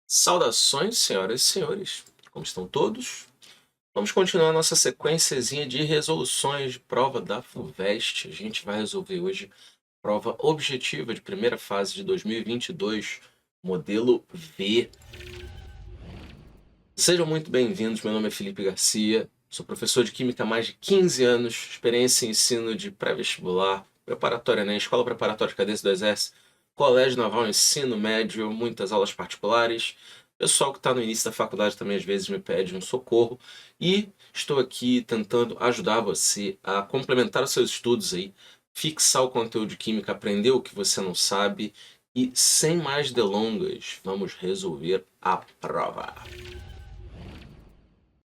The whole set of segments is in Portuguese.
Saudações, senhoras e senhores. Como estão todos? Vamos continuar nossa sequenciazinha de resoluções de prova da FUVEST. A gente vai resolver hoje prova objetiva de primeira fase de 2022, modelo V. Sejam muito bem-vindos, meu nome é Felipe Garcia, sou professor de Química há mais de 15 anos, experiência em ensino de pré-vestibular, preparatória na Escola Preparatória de Cadete do Exército, Colégio Naval, Ensino Médio, muitas aulas particulares. Pessoal que está no início da faculdade também às vezes me pede um socorro e estou aqui tentando ajudar você a complementar os seus estudos aí, fixar o conteúdo de Química, aprender o que você não sabe e, sem mais delongas, vamos resolver a prova.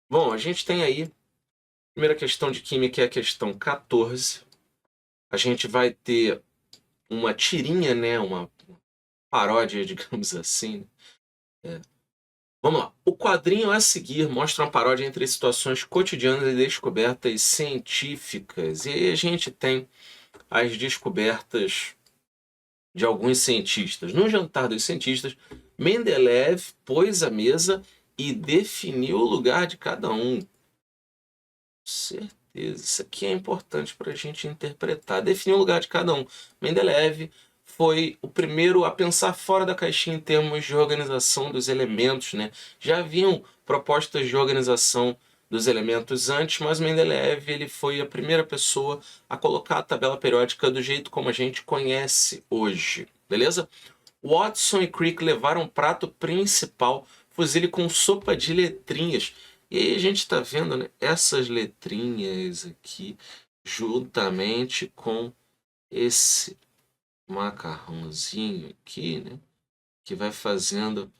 Bom, a gente tem aí a primeira questão de Química, é a questão 14. A gente vai ter uma tirinha, né, uma paródia, digamos assim. Vamos lá. O quadrinho a seguir mostra uma paródia entre situações cotidianas e descobertas científicas. E aí a gente tem as descobertas de alguns cientistas. No jantar dos cientistas, Mendeleev pôs a mesa e definiu o lugar de cada um. Certeza. Isso aqui é importante para a gente interpretar. Definir o lugar de cada um. Mendeleev foi o primeiro a pensar fora da caixinha em termos de organização dos elementos, né? Já haviam propostas de organização dos elementos antes, mas Mendeleev ele foi a primeira pessoa a colocar a tabela periódica do jeito como a gente conhece hoje, beleza? Watson e Crick levaram o prato principal, fuzile com sopa de letrinhas. E aí a gente está vendo, né, essas letrinhas aqui, juntamente com esse macarrãozinho aqui, né, que vai fazendo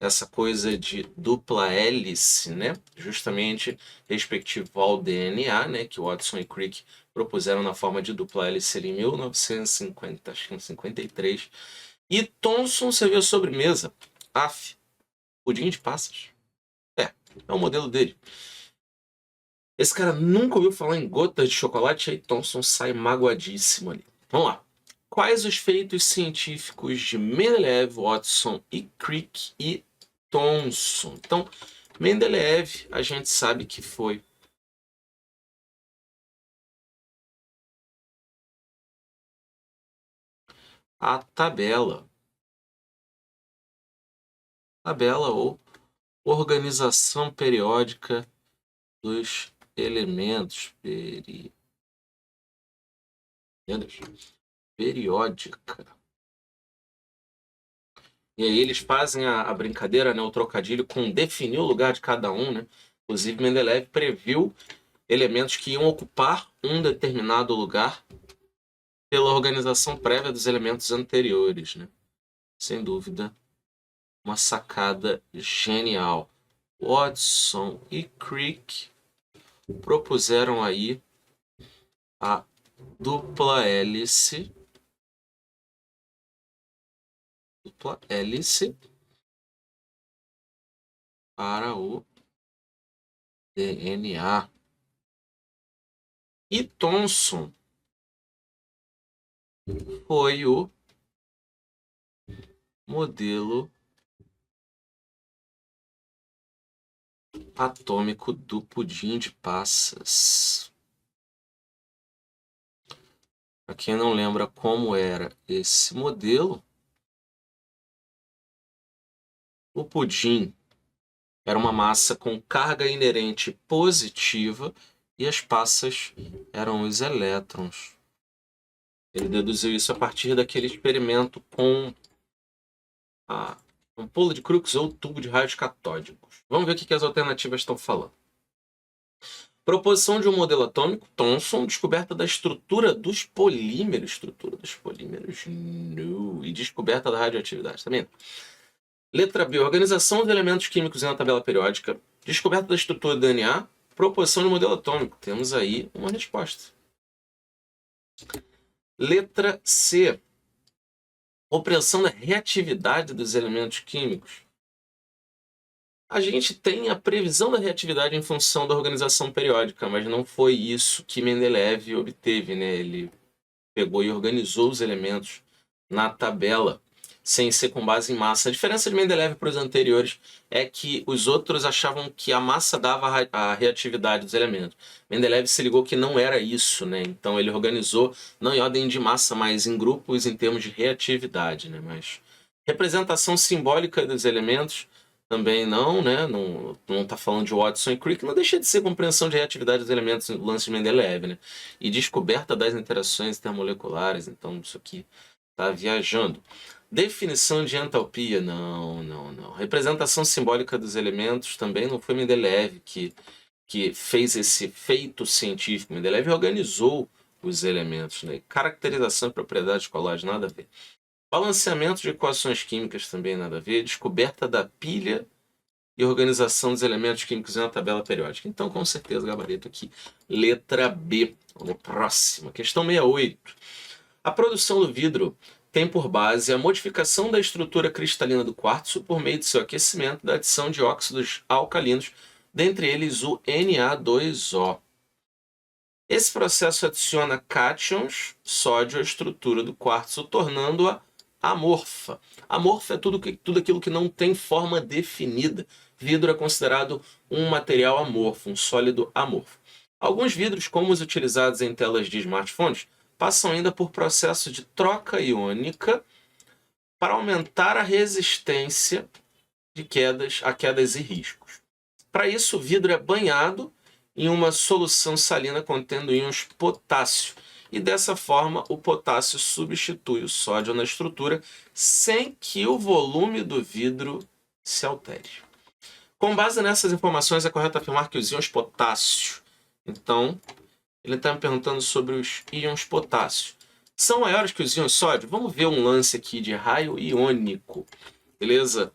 essa coisa de dupla hélice, né, justamente respectivo ao DNA, né, que Watson e Crick propuseram na forma de dupla hélice em 1950, acho que em 53. E Thomson serviu a sobremesa. Pudim de passas. É o modelo dele. Esse cara nunca ouviu falar em gotas de chocolate, aí Thomson sai magoadíssimo ali. Vamos lá. Quais os feitos científicos de Mendeleev, Watson e Crick e Thomson? Então, Mendeleev, a gente sabe que foi a tabela. Tabela ou organização periódica dos elementos. Periódica. E aí eles fazem a brincadeira, né, o trocadilho com definir o lugar de cada um, né? Inclusive Mendeleev previu elementos que iam ocupar um determinado lugar pela organização prévia dos elementos anteriores, né? Sem dúvida, uma sacada genial. Watson e Crick propuseram aí a dupla hélice para o DNA. E Thomson foi o modelo atômico do pudim de passas. Para quem não lembra como era esse modelo, o pudim era uma massa com carga inerente positiva e as passas eram os elétrons. Ele deduziu isso a partir daquele experimento com a ampola de Crookes ou tubo de raios catódicos. Vamos ver o que as alternativas estão falando. Proposição de um modelo atômico, Thomson, descoberta da estrutura dos polímeros, não, e descoberta da radioatividade, tá vendo? Letra B, organização dos elementos químicos na tabela periódica, descoberta da estrutura do DNA, proposição de modelo atômico. Temos aí uma resposta. Letra C, compreensão da reatividade dos elementos químicos. A gente tem a previsão da reatividade em função da organização periódica, mas não foi isso que Mendeleev obteve, né? Ele pegou e organizou os elementos na tabela. sem ser com base em massa. A diferença de Mendeleev para os anteriores é que os outros achavam que a massa dava a reatividade dos elementos. Mendeleev se ligou que não era isso, né? Então ele organizou não em ordem de massa, mas em grupos em termos de reatividade, né? Mas representação simbólica dos elementos também não, né? Não está falando de Watson e Crick, não deixa de ser compreensão de reatividade dos elementos no lance de Mendeleev, né? E descoberta das interações intermoleculares, então isso aqui está viajando. Definição de entalpia, não. Representação simbólica dos elementos também não foi Mendeleev que fez esse feito científico. Mendeleev organizou os elementos, né? Caracterização e propriedades colares, nada a ver. Balanceamento de equações químicas também nada a ver. Descoberta da pilha e organização dos elementos químicos em uma tabela periódica. Então, com certeza, gabarito aqui. Letra B. Vamos próxima. Questão 68. A produção do vidro tem por base a modificação da estrutura cristalina do quartzo por meio de seu aquecimento da adição de óxidos alcalinos, dentre eles o Na2O. Esse processo adiciona cátions, sódio à estrutura do quartzo, tornando-a amorfa. Amorfa é tudo aquilo que não tem forma definida. Vidro é considerado um material amorfo, um sólido amorfo. Alguns vidros, como os utilizados em telas de smartphones, passam ainda por processo de troca iônica para aumentar a resistência a quedas e riscos. Para isso, o vidro é banhado em uma solução salina contendo íons potássio, e dessa forma o potássio substitui o sódio na estrutura sem que o volume do vidro se altere. Com base nessas informações, é correto afirmar que os íons potássio, então, ele está me perguntando sobre os íons potássio, são maiores que os íons sódio? Vamos ver um lance aqui de raio iônico, beleza?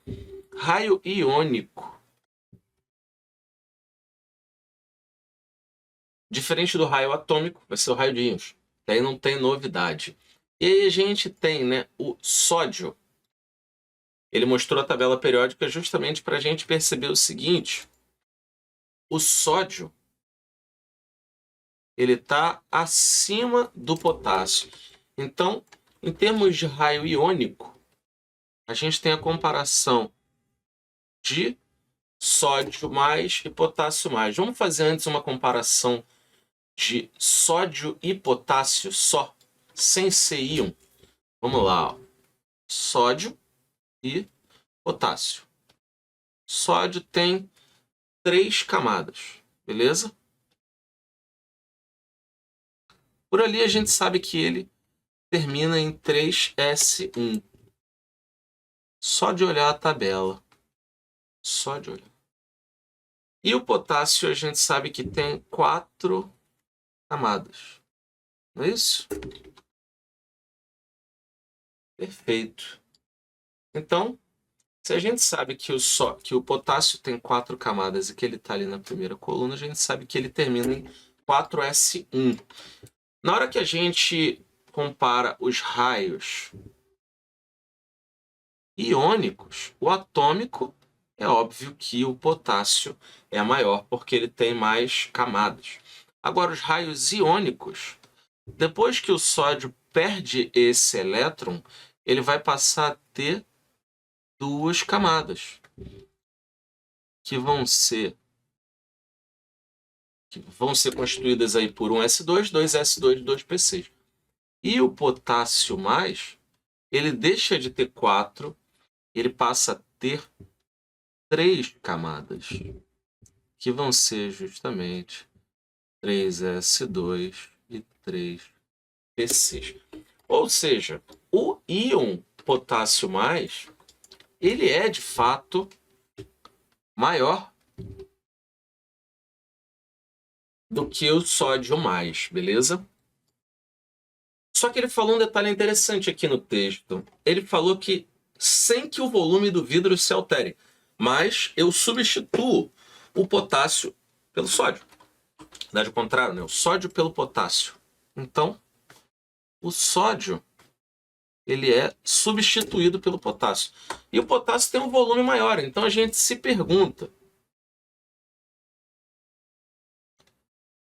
Raio iônico. Diferente do raio atômico, vai ser o raio de íons. Daí não tem novidade. E aí a gente tem, né, o sódio. Ele mostrou a tabela periódica justamente para a gente perceber o seguinte. O sódio, ele está acima do potássio. Então, em termos de raio iônico, a gente tem a comparação de sódio mais e potássio mais. Vamos fazer antes uma comparação de sódio e potássio só, sem ser íon. Vamos lá, ó. Sódio e potássio. Sódio tem 3 camadas, beleza? Por ali a gente sabe que ele termina em 3S1. Só de olhar a tabela. Só de olhar. E o potássio a gente sabe que tem 4 camadas. Não é isso? Perfeito. Então, se a gente sabe que o potássio tem 4 camadas e que ele está ali na primeira coluna, a gente sabe que ele termina em 4S1. Na hora que a gente compara os raios iônicos, o atômico, é óbvio que o potássio é maior, porque ele tem mais camadas. Agora, os raios iônicos, depois que o sódio perde esse elétron, ele vai passar a ter 2 camadas, que vão ser constituídas aí por um S2, 2S2 e 2P6. E o potássio mais, ele deixa de ter 4, ele passa a ter 3 camadas, que vão ser justamente 3S2 e 3P6. Ou seja, o íon potássio mais, ele é de fato maior do que o sódio mais, beleza? Só que ele falou um detalhe interessante aqui no texto. Ele falou que sem que o volume do vidro se altere, mas eu substituo o potássio pelo sódio. Na verdade, o contrário, né? O sódio pelo potássio. Então, o sódio, ele é substituído pelo potássio. E o potássio tem um volume maior, então a gente se pergunta,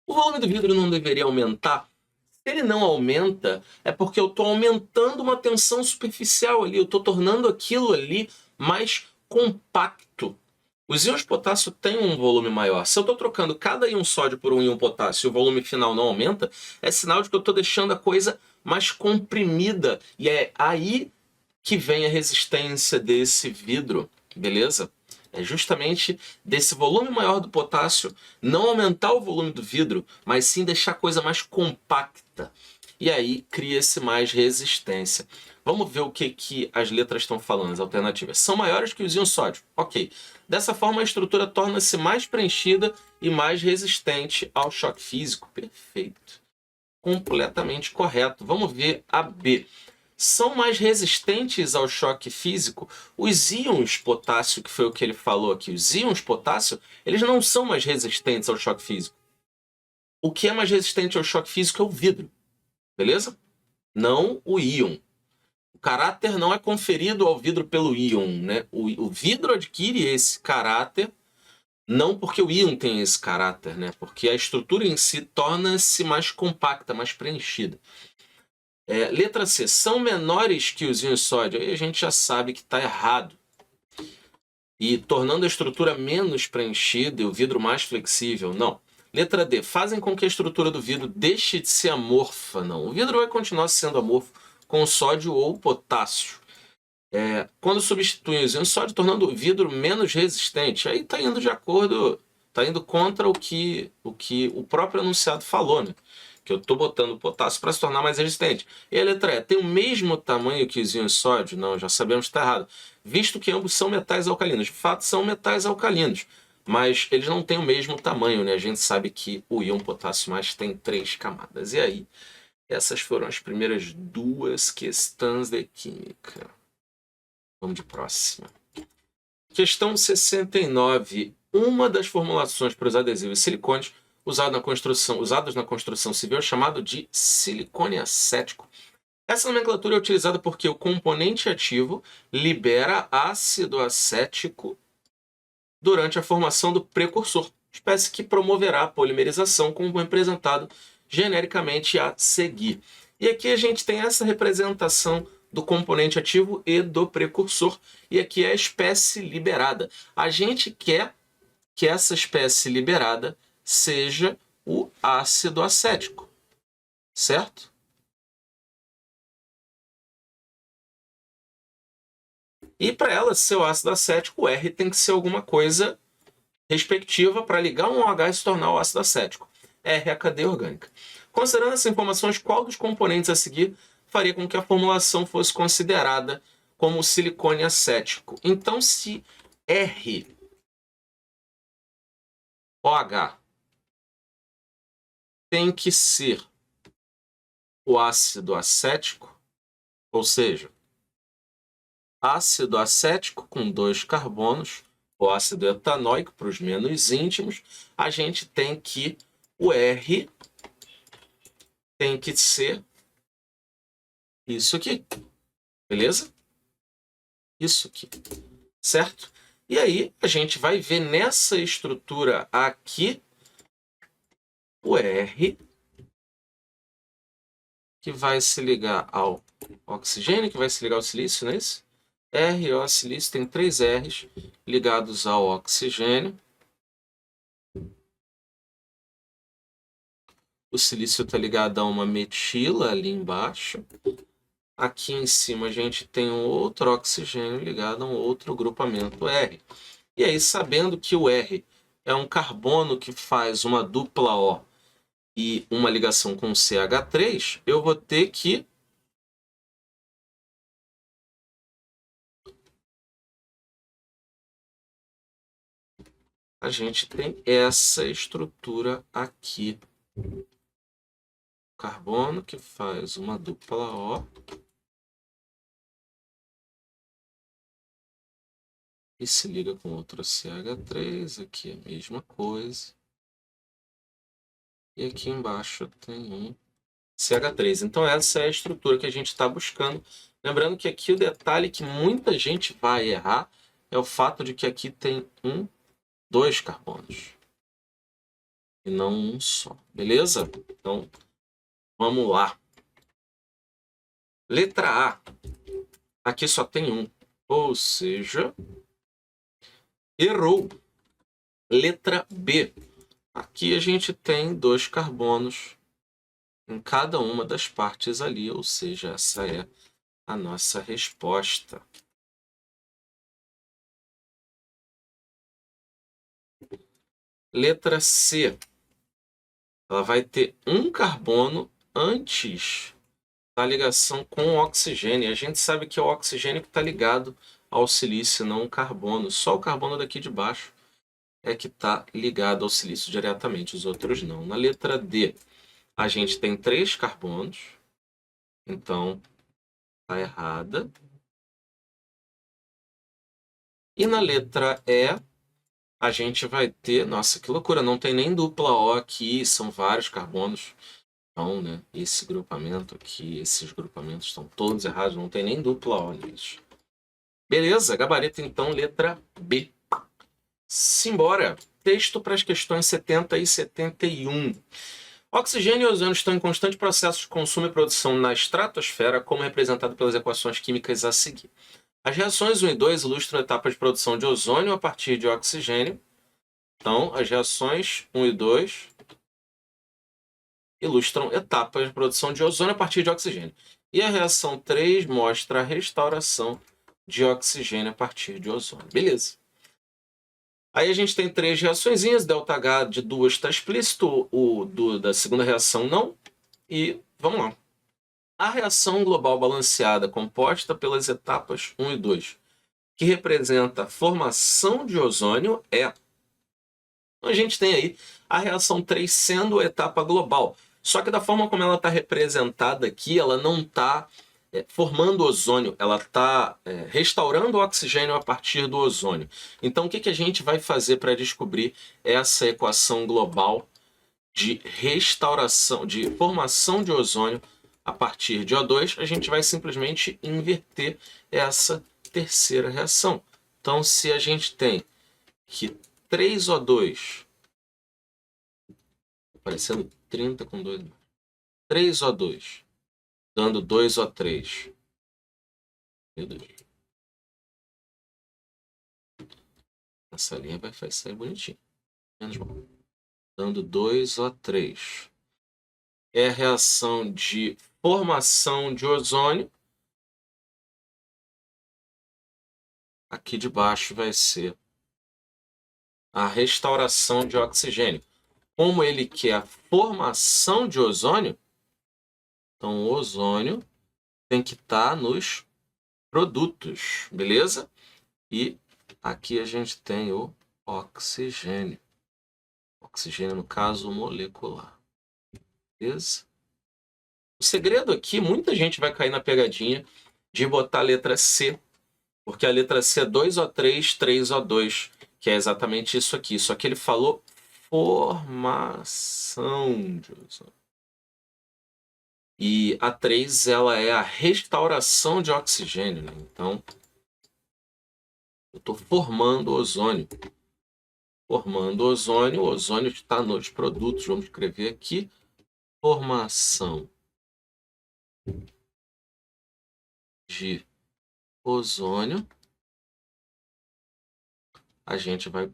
o volume do vidro não deveria aumentar ele não aumenta, é porque eu estou aumentando uma tensão superficial ali, eu estou tornando aquilo ali mais compacto. Os íons potássio têm um volume maior. Se eu estou trocando cada íon sódio por um íon potássio e o volume final não aumenta, é sinal de que eu estou deixando a coisa mais comprimida. E é aí que vem a resistência desse vidro, beleza? É justamente desse volume maior do potássio não aumentar o volume do vidro, mas sim deixar a coisa mais compacta. E aí cria-se mais resistência. Vamos ver o que as letras estão falando, as alternativas. São maiores que os íons sódio. Ok. Dessa forma, a estrutura torna-se mais preenchida e mais resistente ao choque físico. Perfeito. Completamente correto. Vamos ver a B. São mais resistentes ao choque físico os íons potássio, que foi o que ele falou aqui. Os íons potássio, eles não são mais resistentes ao choque físico. O que é mais resistente ao choque físico é o vidro, beleza? Não o íon. O caráter não é conferido ao vidro pelo íon, né? O vidro adquire esse caráter não porque o íon tem esse caráter, né? Porque a estrutura em si torna-se mais compacta, mais preenchida. Letra C. São menores que os íons sódio. Aí a gente já sabe que está errado. E tornando a estrutura menos preenchida e o vidro mais flexível. Não. Letra D. Fazem com que a estrutura do vidro deixe de ser amorfa. Não. O vidro vai continuar sendo amorfo com sódio ou potássio. Quando substituem os íons sódio, tornando o vidro menos resistente. Aí está indo de acordo, está indo contra o que o próprio enunciado falou, né? Que eu estou botando o potássio para se tornar mais resistente. E a letra E, tem o mesmo tamanho que os íons sódio? Não, já sabemos que está errado. Visto que ambos são metais alcalinos. De fato, são metais alcalinos. Mas eles não têm o mesmo tamanho, né? A gente sabe que o íon potássio mais tem 3 camadas. E aí, essas foram as primeiras 2 questões de química. Vamos de próxima. Questão 69. Uma das formulações para os adesivos silicones usados na construção civil é chamado de silicone acético. Essa nomenclatura é utilizada porque o componente ativo libera ácido acético durante a formação do precursor, espécie que promoverá a polimerização, como representado genericamente a seguir. E aqui a gente tem essa representação do componente ativo e do precursor, e aqui é a espécie liberada. A gente quer que essa espécie liberada seja o ácido acético, certo? E para ela ser o ácido acético, o R tem que ser alguma coisa respectiva para ligar um OH e se tornar o ácido acético. R é a cadeia orgânica. Considerando essas informações, qual dos componentes a seguir faria com que a formulação fosse considerada como silicone acético? Então, se R, OH, tem que ser o ácido acético, ou seja, ácido acético com 2 carbonos, o ácido etanóico para os menos íntimos, a gente tem que o R tem que ser isso aqui, beleza? Isso aqui, certo? E aí a gente vai ver nessa estrutura aqui o R que vai se ligar ao oxigênio, que vai se ligar ao silício, não é isso? R, o silício tem 3 R's ligados ao oxigênio. O silício está ligado a uma metila ali embaixo. Aqui em cima a gente tem um outro oxigênio ligado a um outro grupamento R. E aí, sabendo que o R é um carbono que faz uma dupla O e uma ligação com CH3, eu vou ter que a gente tem essa estrutura aqui. Carbono que faz uma dupla O e se liga com outro CH3, aqui é a mesma coisa. E aqui embaixo tem um CH3. Então essa é a estrutura que a gente está buscando. Lembrando que aqui o detalhe que muita gente vai errar é o fato de que aqui tem 2 carbonos. E não um só. Beleza? Então, Vamos lá. Letra A. Aqui só tem um. Ou seja, errou. Letra B. Aqui a gente tem 2 carbonos em cada uma das partes ali, ou seja, essa é a nossa resposta. Letra C. Ela vai ter um carbono antes da ligação com o oxigênio. A gente sabe que é o oxigênio que está ligado ao silício, não o carbono. Só o carbono daqui de baixo é que está ligado ao silício diretamente, os outros não. Na letra D, a gente tem 3 carbonos, então está errada. E na letra E, a gente vai ter... Nossa, que loucura, não tem nem dupla O aqui, são vários carbonos. Então, né, esse grupamento aqui, esses grupamentos estão todos errados, não tem nem dupla O neles. Beleza, gabarito então, letra B. Simbora! Texto para as questões 70 e 71. Oxigênio e ozônio estão em constante processo de consumo e produção na estratosfera, como representado pelas equações químicas a seguir. As reações 1 e 2 ilustram etapas de produção de ozônio a partir de oxigênio. Então, as reações 1 e 2 ilustram etapas de produção de ozônio a partir de oxigênio. E a reação 3 mostra a restauração de oxigênio a partir de ozônio. Beleza. Aí a gente tem 3 reaçõezinhas, ΔH de 2 está explícito, da segunda reação não. E vamos lá. A reação global balanceada, composta pelas etapas 1 e 2, que representa a formação de ozônio, é... Então a gente tem aí a reação 3 sendo a etapa global. Só que da forma como ela está representada aqui, ela não está formando ozônio, ela está restaurando o oxigênio a partir do ozônio. Então o que a gente vai fazer para descobrir essa equação global de restauração, de formação de ozônio a partir de O2? A gente vai simplesmente inverter essa terceira reação. Então se a gente tem que 3O2, aparecendo 30 com 2, 3O2, dando 2O3. Meu Deus. Essa linha vai sair bonitinho. Menos mal. Dando 2O3. É a reação de formação de ozônio. Aqui de baixo vai ser a restauração de oxigênio. Como ele quer a formação de ozônio, então o ozônio tem que estar nos produtos, beleza? E aqui a gente tem o oxigênio. Oxigênio, no caso, molecular. Beleza? O segredo aqui, muita gente vai cair na pegadinha de botar a letra C, porque a letra C é 2O3, 3O2, que é exatamente isso aqui. Só que ele falou formação de ozônio. E a 3, ela é a restauração de oxigênio, né? Então, eu estou formando ozônio. Formando ozônio, o ozônio está nos produtos. Vamos escrever aqui, formação de ozônio. A gente vai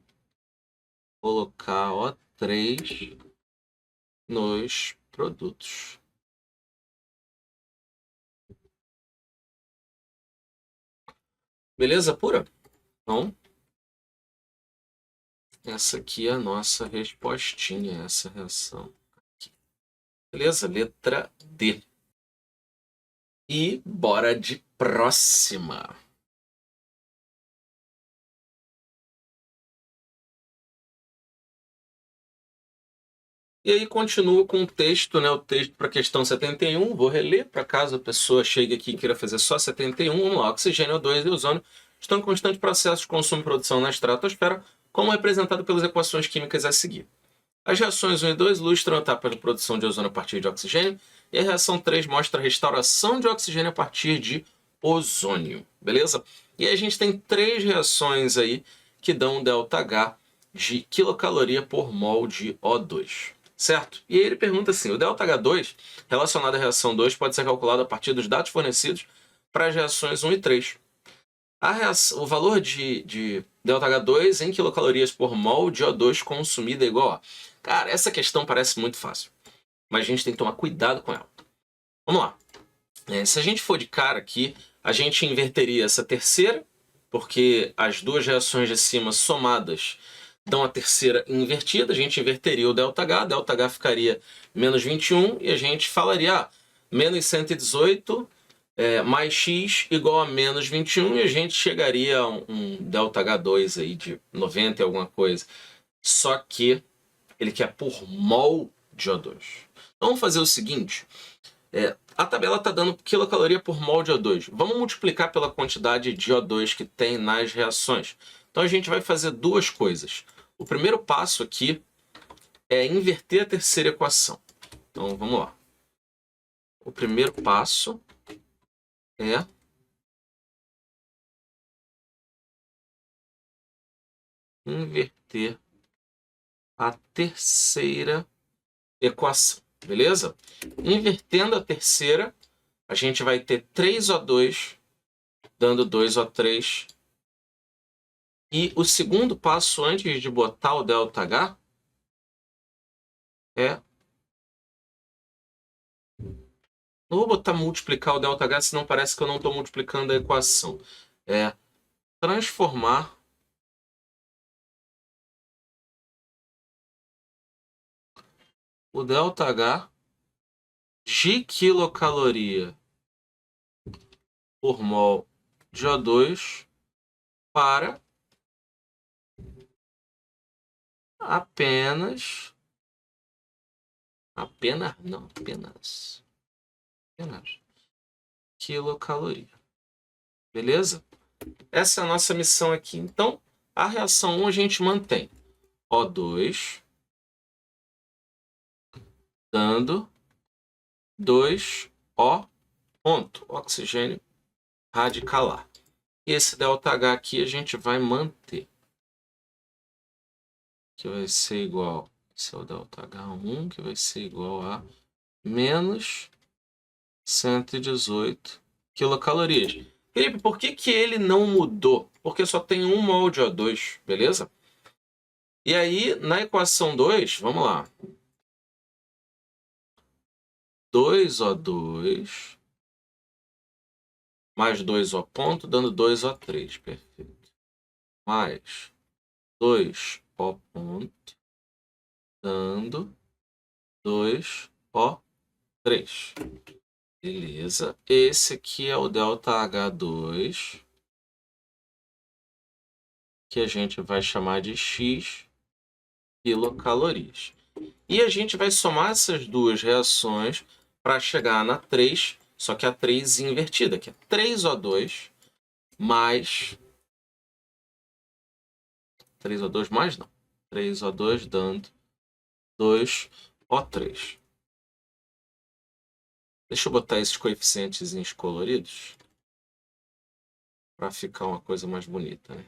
colocar O3 nos produtos. Beleza pura? Então, essa aqui é a nossa respostinha, essa reação aqui. Beleza? Letra D. E bora de próxima. E aí continua com o texto, né? O texto para a questão 71. Vou reler para caso a pessoa chegue aqui e queira fazer só 71. Vamos lá. Oxigênio, O2 e ozônio estão em constante processo de consumo e produção na estratosfera, como representado pelas equações químicas a seguir. As reações 1 e 2 ilustram a etapa de produção de ozônio a partir de oxigênio, e a reação 3 mostra a restauração de oxigênio a partir de ozônio, beleza? E aí a gente tem 3 reações aí que dão ΔH de quilocaloria por mol de O2, certo? E aí ele pergunta assim, o ΔH2 relacionado à reação 2 pode ser calculado a partir dos dados fornecidos para as reações 1 e 3. O valor de ΔH2 em quilocalorias por mol de O2 consumida é igual a... Cara, essa questão parece muito fácil, mas a gente tem que tomar cuidado com ela. Vamos lá. Se a gente for de cara aqui, a gente inverteria essa terceira, porque as duas reações de cima somadas dão a terceira invertida, a gente inverteria o ΔH ficaria menos 21 e a gente falaria menos 118 mais x igual a menos 21 e a gente chegaria a um ΔH2 aí de 90 e alguma coisa. Só que ele quer por mol de O2. Então vamos fazer o seguinte, a tabela está dando quilocaloria por mol de O2. Vamos multiplicar pela quantidade de O2 que tem nas reações. Então a gente vai fazer duas coisas. O primeiro passo aqui é inverter a terceira equação. Então vamos lá. O primeiro passo é inverter a terceira equação, beleza? Invertendo a terceira, a gente vai ter 3O2 dando 2O3. E o segundo passo antes de botar o ΔH não vou botar multiplicar o ΔH, senão parece que eu não estou multiplicando a equação. Transformar o ΔH de quilocaloria por mol de O2 para apenas quilocaloria. Beleza? Essa é a nossa missão aqui. Então, a reação 1 a gente mantém O2 dando 2O ponto, oxigênio radicalar. E esse ΔH aqui a gente vai manter. Que vai ser igual, esse é o ΔH1, que vai ser igual a menos 118 quilocalorias. Felipe, por que ele não mudou? Porque só tem 1 mol de O2, beleza? E aí, na equação 2, vamos lá. 2O2 mais 2O ponto, dando 2O3, perfeito. Mais 2O ponto, dando 2O3. Beleza. Esse aqui é o ΔH2, que a gente vai chamar de X quilocalorias. E a gente vai somar essas duas reações para chegar na 3, só que a 3 invertida, que é 3O2 mais... 3O2 mais não. 3O2 dando 2O3. Deixa eu botar esses coeficientes coloridos para ficar uma coisa mais bonita, né?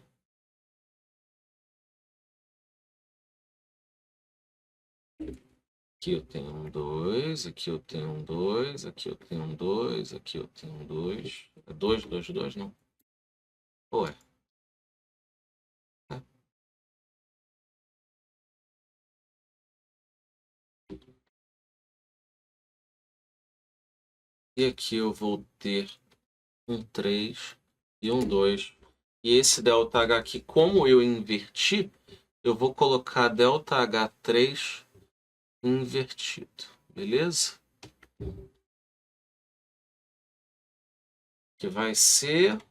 Aqui eu tenho um 2, aqui eu tenho um 2, aqui eu tenho um 2, aqui eu tenho um 2. É 2, 2, 2, não? Ué. E aqui eu vou ter um 3 e um 2. E esse ΔH aqui, como eu inverti, eu vou colocar ΔH3 invertido. Beleza? Que vai ser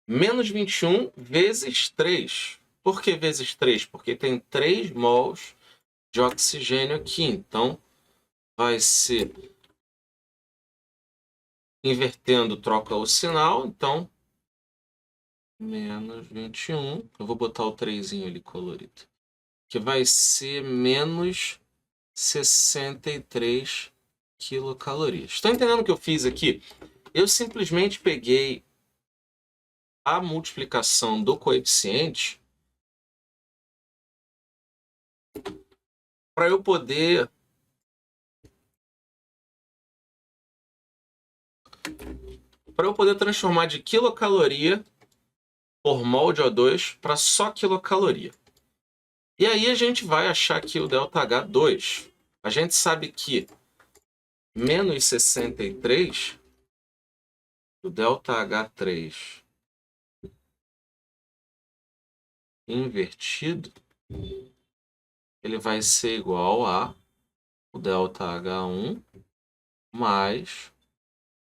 menos 21 vezes 3. Por que vezes 3? Porque tem 3 mols de oxigênio aqui. Então, vai ser... Invertendo, troca o sinal. Então, menos 21. Eu vou botar o 3 ali colorido. Que vai ser menos 63 quilocalorias. Estão entendendo o que eu fiz aqui? Eu simplesmente peguei a multiplicação do coeficiente para eu poder transformar de quilocaloria por mol de O2 para só quilocaloria. E aí a gente vai achar aqui o ΔH2. A gente sabe que menos 63, o ΔH3 invertido, ele vai ser igual a o ΔH1 mais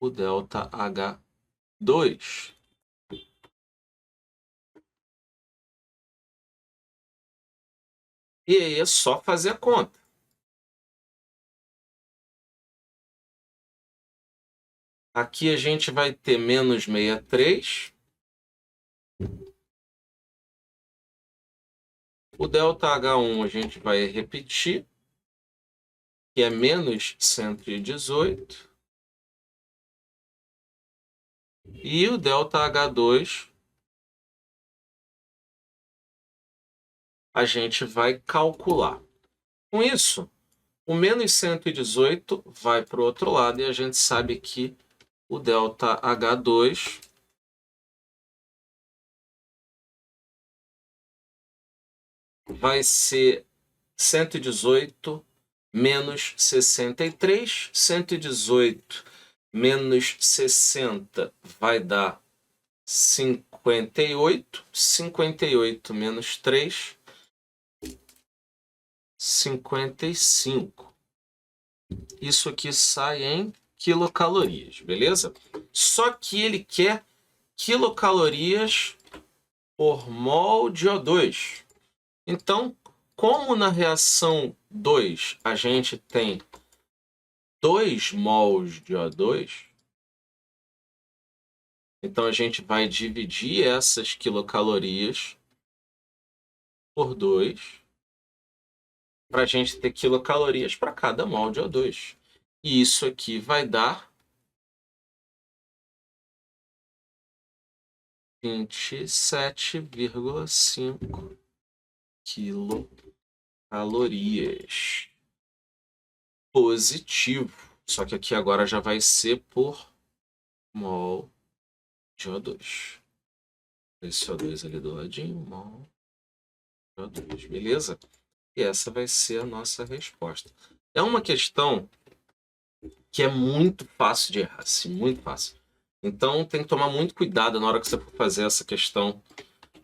o ΔH2. E aí é só fazer a conta. Aqui a gente vai ter menos 63. O ΔH1 a gente vai repetir, que é menos 118. E o ΔH2 a gente vai calcular. Com isso, o menos 118 vai para o outro lado e a gente sabe que o ΔH2 vai ser 118 menos 63. 118 menos 60 vai dar 58. 58 menos 3, 55. Isso aqui sai em quilocalorias, beleza? Só que ele quer quilocalorias por mol de O2. Então, como na reação 2 a gente tem 2 mols de O2, então a gente vai dividir essas quilocalorias por 2 para a gente ter quilocalorias para cada mol de O2. E isso aqui vai dar 27,5 quilocalorias. Positivo. Só que aqui agora já vai ser por mol de O2. Esse O2 ali do ladinho, mol de O2, beleza? E essa vai ser a nossa resposta. É uma questão que é muito fácil de errar, sim, muito fácil. Então tem que tomar muito cuidado na hora que você for fazer essa questão,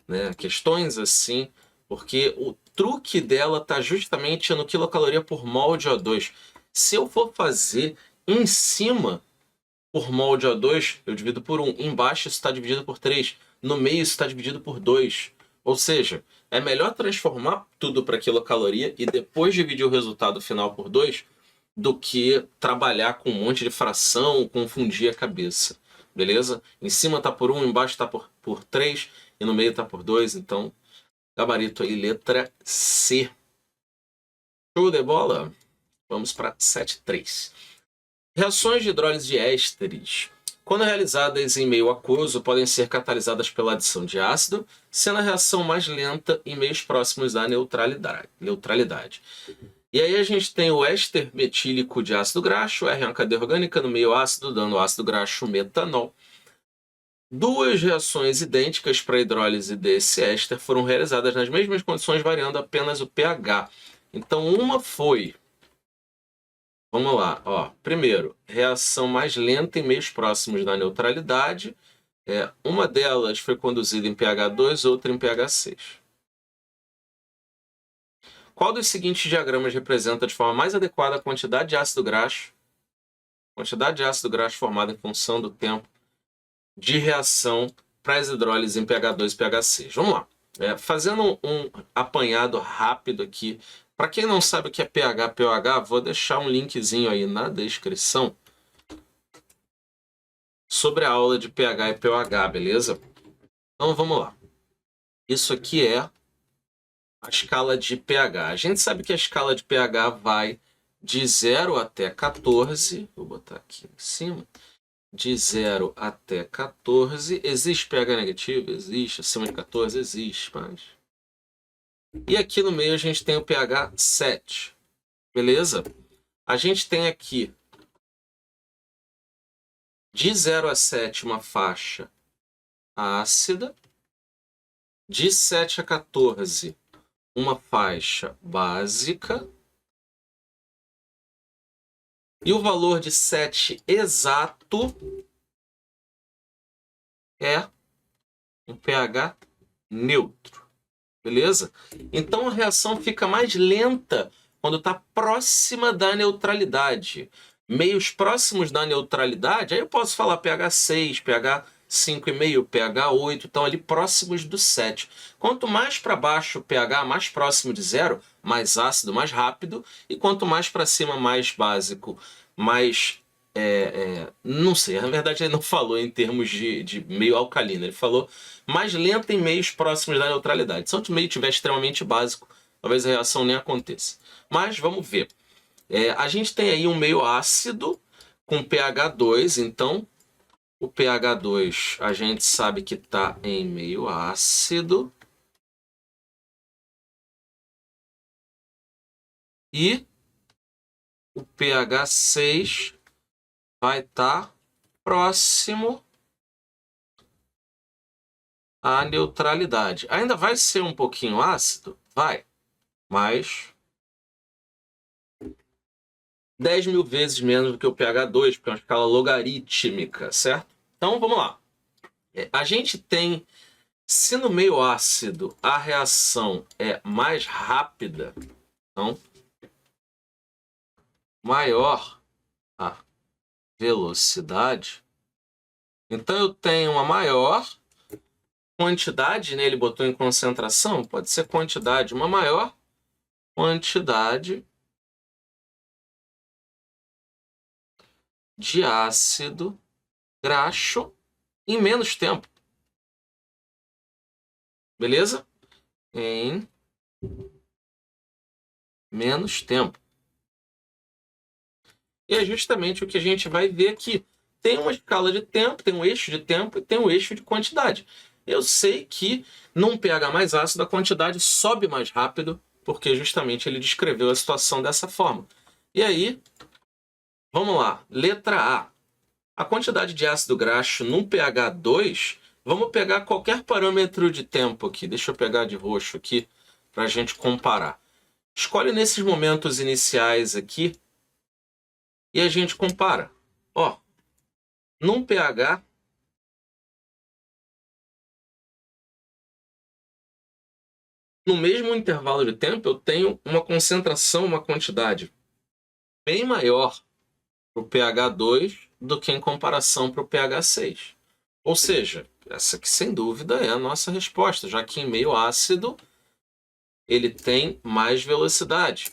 né? Questões assim, porque o truque dela está justamente no quilocaloria por mol de O2. Se eu for fazer em cima por mol de O2, eu divido por 1. Embaixo isso está dividido por 3. No meio isso está dividido por 2. Ou seja, é melhor transformar tudo para quilocaloria e depois dividir o resultado final por 2 do que trabalhar com um monte de fração, confundir a cabeça. Beleza? Em cima está por 1, embaixo está por 3 e no meio está por 2. Então, gabarito aí, letra C. Show de bola? Vamos para 7.3. Reações de hidrólise de ésteres, quando realizadas em meio aquoso, podem ser catalisadas pela adição de ácido, sendo a reação mais lenta em meios próximos da neutralidade. E aí a gente tem o éster metílico de ácido graxo, R é uma cadeia orgânica no meio ácido, dando ácido graxo metanol. Duas reações idênticas para a hidrólise desse éster foram realizadas nas mesmas condições, variando apenas o pH. Então uma foi... Vamos lá, ó. Primeiro, reação mais lenta em meios próximos da neutralidade. Uma delas foi conduzida em pH 2, outra em pH 6. Qual dos seguintes diagramas representa de forma mais adequada a quantidade de ácido graxo? Quantidade de ácido graxo formada em função do tempo de reação para as hidrólises em pH 2 e pH 6. Vamos lá. Fazendo um apanhado rápido aqui. Para quem não sabe o que é pH, pOH, vou deixar um linkzinho aí na descrição sobre a aula de pH e pOH, beleza? Então vamos lá. Isso aqui é a escala de pH. A gente sabe que a escala de pH vai de 0 até 14. Vou botar aqui em cima. De 0 até 14. Existe pH negativo? Existe. Acima de 14? Existe, mas... E aqui no meio a gente tem o pH 7. Beleza? A gente tem aqui de 0 a 7 uma faixa ácida, de 7 a 14 uma faixa básica, e o valor de 7 exato é um pH neutro. Beleza? Então a reação fica mais lenta quando está próxima da neutralidade. Meios próximos da neutralidade, aí eu posso falar pH 6, pH 5,5, pH 8, estão ali próximos do 7. Quanto mais para baixo o pH, mais próximo de zero, mais ácido, mais rápido. E quanto mais para cima, mais básico, mais... não sei, na verdade ele não falou em termos de meio alcalino, ele falou mais lenta em meios próximos da neutralidade. Se o meio estiver extremamente básico, talvez a reação nem aconteça. Mas vamos ver. A gente tem aí um meio ácido com pH 2, então o pH 2 a gente sabe que está em meio ácido. E o pH 6 vai estar próximo à neutralidade. Ainda vai ser um pouquinho ácido? Vai. Mas 10.000 vezes menos do que o pH 2, porque é uma escala logarítmica, certo? Então, vamos lá. A gente tem, se no meio ácido a reação é mais rápida, então, maior a velocidade, então eu tenho uma maior quantidade, né? Ele botou em concentração, pode ser quantidade, uma maior quantidade de ácido graxo em menos tempo. Beleza? Em menos tempo. E é justamente o que a gente vai ver aqui. Tem uma escala de tempo, tem um eixo de tempo e tem um eixo de quantidade. Eu sei que num pH mais ácido a quantidade sobe mais rápido, porque justamente ele descreveu a situação dessa forma. E aí, vamos lá. Letra A. A quantidade de ácido graxo num pH 2, vamos pegar qualquer parâmetro de tempo aqui. Deixa eu pegar de roxo aqui para a gente comparar. Escolhe nesses momentos iniciais aqui e a gente compara. Ó, num pH, no mesmo intervalo de tempo, eu tenho uma concentração, uma quantidade bem maior para o pH 2 do que em comparação para o pH 6. Ou seja, essa aqui sem dúvida é a nossa resposta, já que em meio ácido ele tem mais velocidade.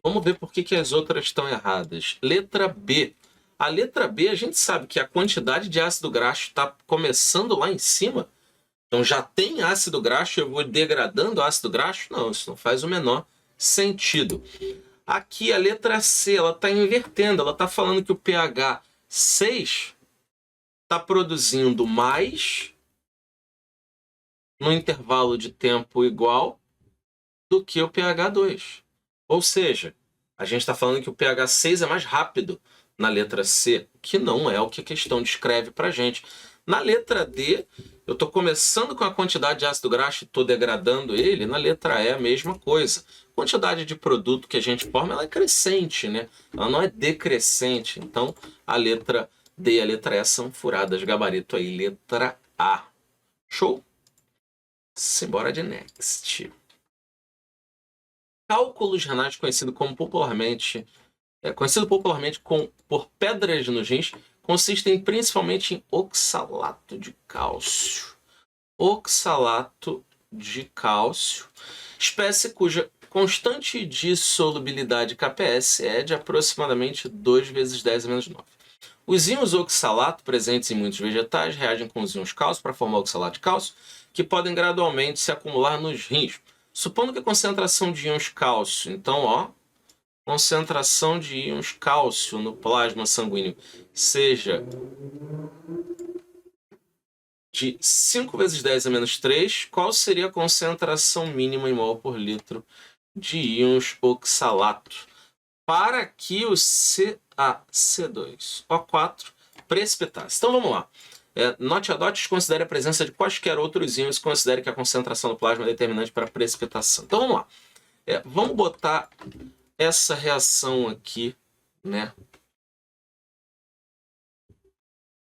Vamos ver por que as outras estão erradas. Letra B. A letra B, a gente sabe que a quantidade de ácido graxo está começando lá em cima. Então já tem ácido graxo, eu vou degradando ácido graxo? Não, isso não faz o menor sentido. Aqui a letra C, ela está invertendo. Ela está falando que o pH 6 está produzindo mais no intervalo de tempo igual do que o pH 2. Ou seja, a gente está falando que o pH 6 é mais rápido na letra C, que não é o que a questão descreve para a gente. Na letra D, eu estou começando com a quantidade de ácido graxo e estou degradando ele. Na letra E, a mesma coisa. A quantidade de produto que a gente forma ela é crescente, né? Ela não é decrescente. Então, a letra D e a letra E são furadas. Gabarito aí, letra A. Show? Simbora de next. Cálculos renais, conhecido popularmente por pedras nos rins, consistem principalmente em oxalato de cálcio. Oxalato de cálcio, espécie cuja constante de solubilidade KPS é de aproximadamente 2 vezes 10 a menos 9. Os íons oxalato presentes em muitos vegetais reagem com os íons cálcio para formar oxalato de cálcio, que podem gradualmente se acumular nos rins. Supondo que a concentração de íons cálcio, então, ó, concentração de íons cálcio no plasma sanguíneo seja de 5 vezes 10 a menos 3, qual seria a concentração mínima em mol por litro de íons oxalato? para que o CaC2O4 precipitasse. Então vamos lá. Note a DOT considere a presença de quaisquer outros íons e considere que a concentração do plasma é determinante para a precipitação. Então vamos lá. Vamos botar essa reação aqui, né,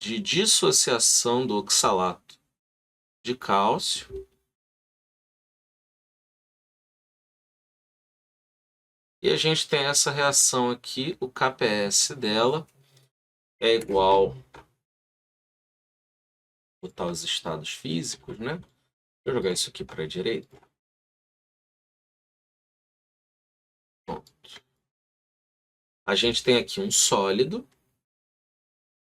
de dissociação do oxalato de cálcio. E a gente tem essa reação aqui, o KPS dela é igual, vou botar os estados físicos, né? Vou jogar isso aqui para a direita. Pronto. A gente tem aqui um sólido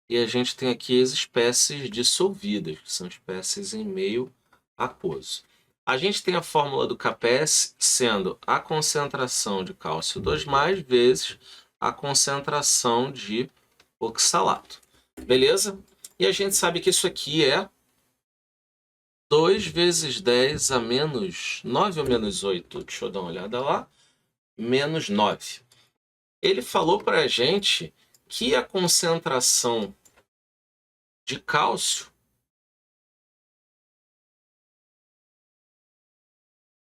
e a gente tem aqui as espécies dissolvidas, que são espécies em meio aquoso. A gente tem a fórmula do KPS sendo a concentração de cálcio 2+, vezes a concentração de oxalato. Beleza? E a gente sabe que isso aqui é 2 vezes 10 a menos 9 ou menos 8? Deixa eu dar uma olhada lá. Menos 9. Ele falou para a gente que a concentração de cálcio,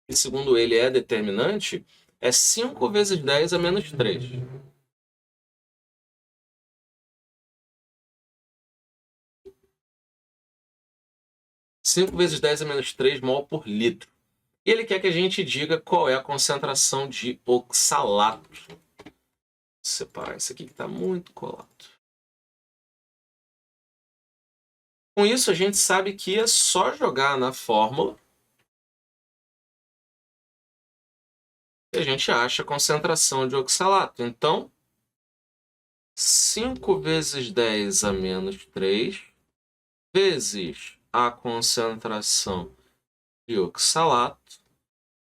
que segundo ele é determinante, é 5 vezes 10 a menos 3. (5 vezes 10 a menos 3 mol por litro. E ele quer que a gente diga qual é a concentração de oxalato. Vou separar isso aqui que está muito colado. Com isso, a gente sabe que é só jogar na fórmula e a gente acha a concentração de oxalato. Então, 5 vezes 10 a menos 3 vezes a concentração de oxalato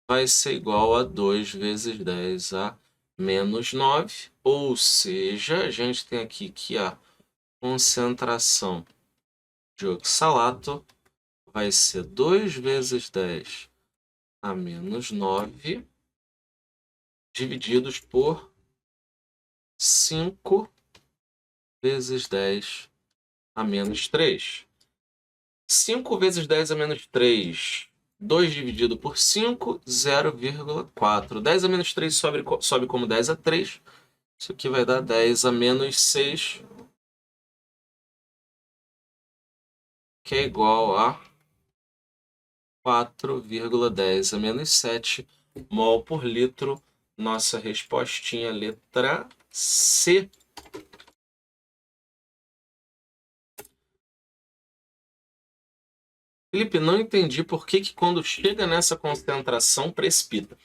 vai ser igual a 2 vezes 10 a menos 9. Ou seja, a gente tem aqui que a concentração de oxalato vai ser 2 vezes 10 a menos 9 divididos por 5 vezes 10 a menos 3. 5 vezes 10 a menos 3, 2 dividido por 5, 0,4. 10 a menos 3 sobe como 10 a 3. Isso aqui vai dar 10 a menos 6, que é igual a 4,10 a menos 7 mol por litro. Nossa respostinha, letra C. Felipe, não entendi por que quando chega nessa concentração precipita.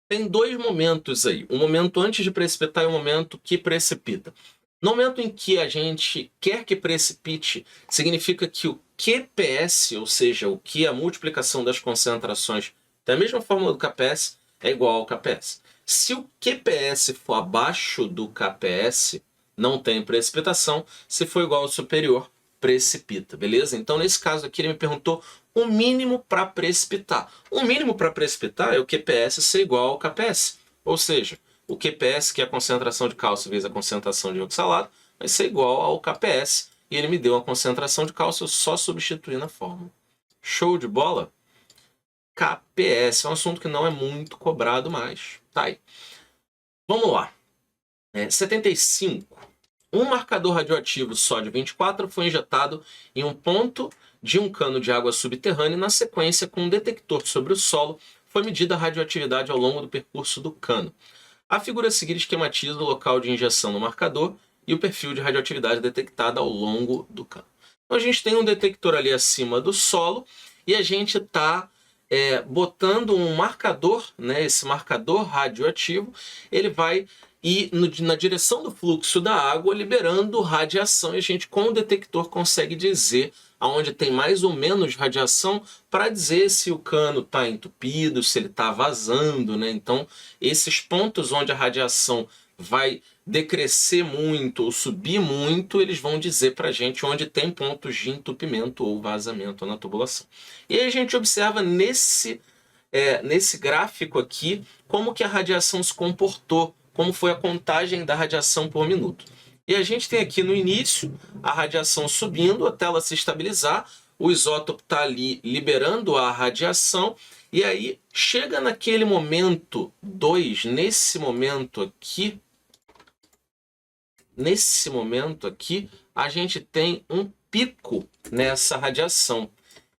Tem dois momentos aí. Um momento antes de precipitar e um momento que precipita. No momento em que a gente quer que precipite, significa que o QPS, ou seja, o que a multiplicação das concentrações da mesma fórmula do KPS, é igual ao KPS. Se o QPS for abaixo do KPS, não tem precipitação. Se for igual ao superior, precipita, beleza? Então, nesse caso aqui, ele me perguntou o mínimo para precipitar. O mínimo para precipitar é o QPS ser igual ao KPS. Ou seja, o QPS, que é a concentração de cálcio vezes a concentração de oxalato, vai ser igual ao KPS. E ele me deu a concentração de cálcio, eu só substituí na fórmula. Show de bola? KPS é um assunto que não é muito cobrado mais. Tá aí. Vamos lá. 75. Um marcador radioativo sódio 24 foi injetado em um ponto de um cano de água subterrânea e, na sequência, com um detector sobre o solo, foi medida a radioatividade ao longo do percurso do cano. A figura a seguir esquematiza o local de injeção no marcador e o perfil de radioatividade detectada ao longo do cano. Então, a gente tem um detector ali acima do solo e a gente está botando um marcador, né, esse marcador radioativo, ele vai ir na direção do fluxo da água, liberando radiação, e a gente com o detector consegue dizer aonde tem mais ou menos radiação para dizer se o cano está entupido, se ele está vazando, né? Então, esses pontos onde a radiação vai decrescer muito ou subir muito, eles vão dizer para a gente onde tem pontos de entupimento ou vazamento na tubulação. E aí a gente observa nesse gráfico aqui como que a radiação se comportou como foi a contagem da radiação por minuto. E a gente tem aqui no início a radiação subindo até ela se estabilizar, o isótopo está ali liberando a radiação, e aí chega naquele momento 2, nesse momento aqui, a gente tem um pico nessa radiação.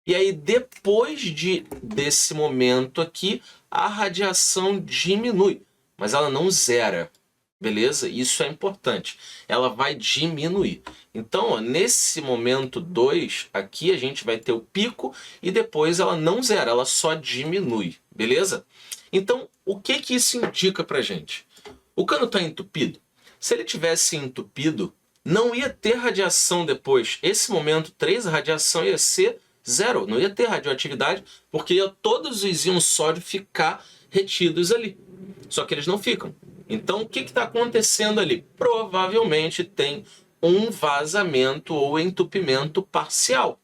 E aí, depois desse momento aqui, a radiação diminui, mas ela não zera, beleza? Isso é importante. Ela vai diminuir. Então, ó, nesse momento 2 aqui, a gente vai ter o pico e depois ela não zera, ela só diminui, beleza? Então, o que que isso indica pra gente? O cano está entupido? Se ele tivesse entupido, não ia ter radiação depois. Esse momento 3, a radiação ia ser zero, não ia ter radioatividade, porque todos os íons sódio ficar retidos ali. Só que eles não ficam. Então, o que está acontecendo ali? Provavelmente tem um vazamento ou entupimento parcial.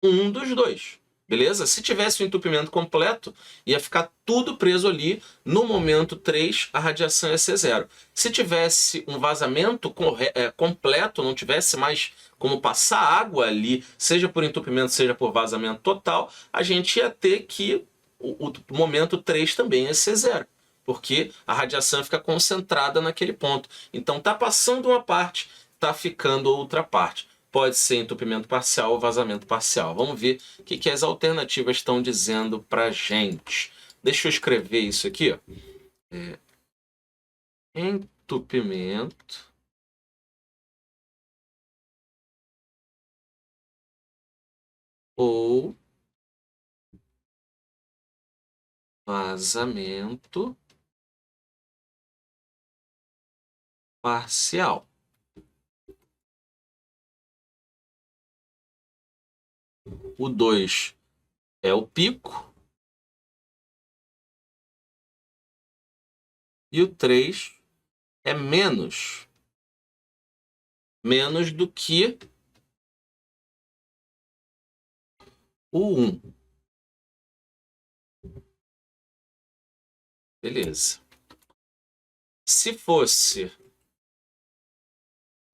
Um dos dois. Beleza? Se tivesse o entupimento completo, ia ficar tudo preso ali. No momento 3, a radiação ia ser zero. Se tivesse um vazamento completo, não tivesse mais como passar água ali, seja por entupimento, seja por vazamento total, a gente ia ter que o momento 3 também ia ser zero, porque a radiação fica concentrada naquele ponto. Então tá passando uma parte, tá ficando outra parte. Pode ser entupimento parcial ou vazamento parcial. Vamos ver o que as alternativas estão dizendo para gente. Deixa eu escrever isso aqui. Ó. Entupimento ou vazamento parcial. O 2 é o pico. E o 3 é menos. Menos do que o 1. Beleza. Se fosse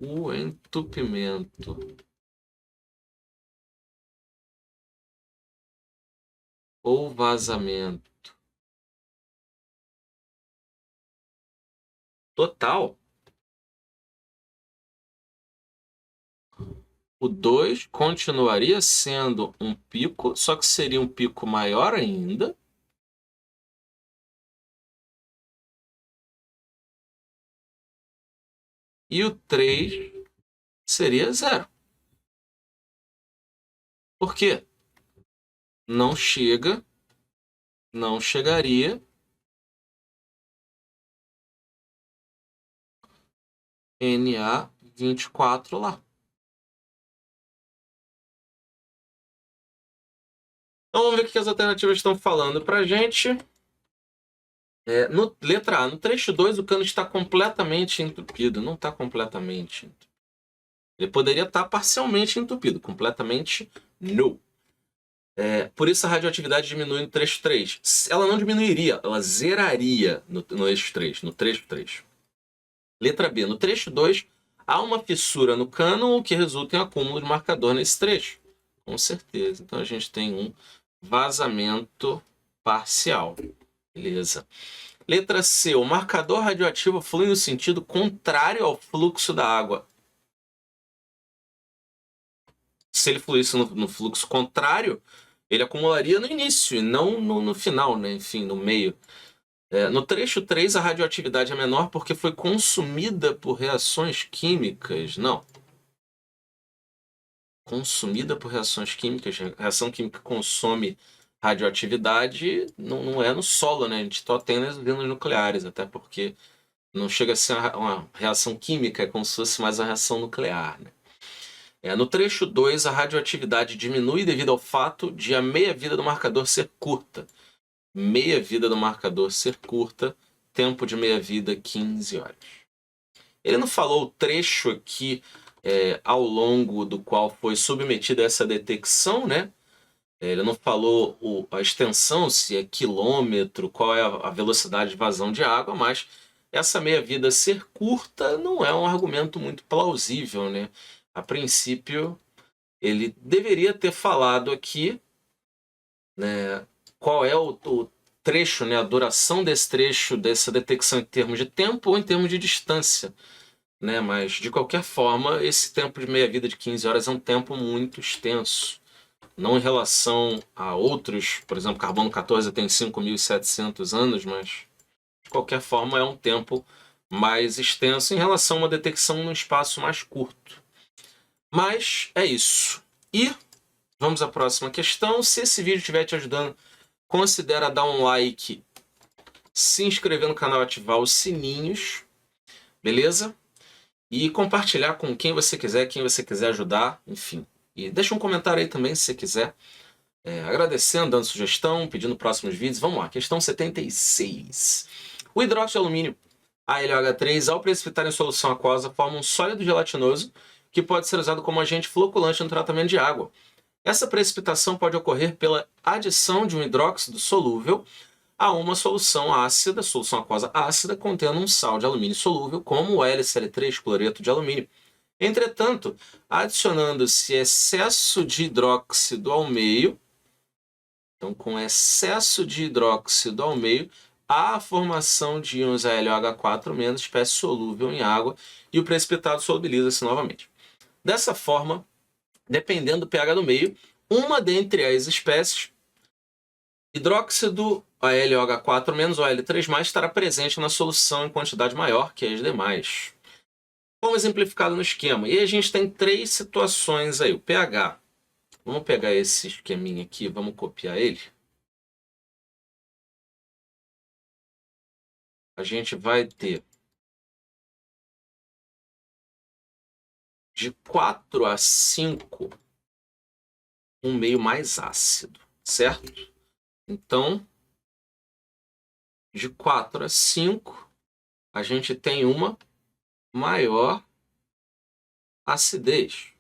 o entupimento ou vazamento total, o 2 continuaria sendo um pico, só que seria um pico maior ainda. E o 3 seria zero. Por quê? Não chegaria Na24 lá. Então vamos ver o que as alternativas estão falando para a gente. Letra A, no trecho 2 o cano está completamente entupido. Não está completamente entupido. Ele poderia estar parcialmente entupido, completamente não. Por isso a radioatividade diminui no trecho 3. Ela não diminuiria, ela zeraria no eixo 3, no trecho 3. Letra B, no trecho 2 há uma fissura no cano, o que resulta em acúmulo de marcador nesse trecho. Com certeza. Então a gente tem um vazamento parcial. Beleza. Letra C, o marcador radioativo flui no sentido contrário ao fluxo da água. Se ele fluísse no fluxo contrário, ele acumularia no início, e não no final, né? Enfim, no meio. No trecho 3, a radioatividade é menor porque foi consumida por reações químicas. Não. Consumida por reações químicas. A reação química consome radioatividade, não é no solo, né? A gente só tem nas usinas nucleares, até porque não chega a ser uma reação química, é como se fosse mais uma reação nuclear, né? No trecho 2, a radioatividade diminui devido ao fato de a meia-vida do marcador ser curta. Meia-vida do marcador ser curta, tempo de meia-vida 15 horas. Ele não falou o trecho aqui ao longo do qual foi submetida essa detecção, né? Ele não falou a extensão, se é quilômetro, qual é a velocidade de vazão de água, mas essa meia-vida ser curta não é um argumento muito plausível, né? A princípio, ele deveria ter falado aqui, né, qual é o trecho, né, a duração desse trecho, dessa detecção em termos de tempo ou em termos de distância, né? Mas, de qualquer forma, esse tempo de meia-vida de 15 horas é um tempo muito extenso. Não em relação a outros, por exemplo, carbono 14 tem 5.700 anos, mas, de qualquer forma, é um tempo mais extenso em relação a uma detecção num espaço mais curto. Mas é isso. E vamos à próxima questão. Se esse vídeo estiver te ajudando, considera dar um like, se inscrever no canal, ativar os sininhos, beleza? E compartilhar com quem você quiser ajudar, enfim. E deixa um comentário aí também se você quiser. Agradecendo, dando sugestão, pedindo próximos vídeos. Vamos lá, questão 76. O hidróxido de alumínio, AlOH3, ao precipitar em solução aquosa, forma um sólido gelatinoso que pode ser usado como agente floculante no tratamento de água. Essa precipitação pode ocorrer pela adição de um hidróxido solúvel a uma solução ácida, solução aquosa ácida, contendo um sal de alumínio solúvel, como o LCl3, cloreto de alumínio. Entretanto, adicionando-se excesso de hidróxido ao meio, então com excesso de hidróxido ao meio, há a formação de íons AlOH4-, espécie solúvel em água, e o precipitado solubiliza-se novamente. Dessa forma, dependendo do pH do meio, uma dentre as espécies, hidróxido AlOH4- ou Al3+, estará presente na solução em quantidade maior que as demais. Como exemplificado no esquema. E a gente tem três situações aí. O pH. Vamos pegar esse esqueminha aqui, vamos copiar ele. A gente vai ter de 4 a 5 um meio mais ácido, certo? Então, de 4 a 5, a gente tem uma maior acidez.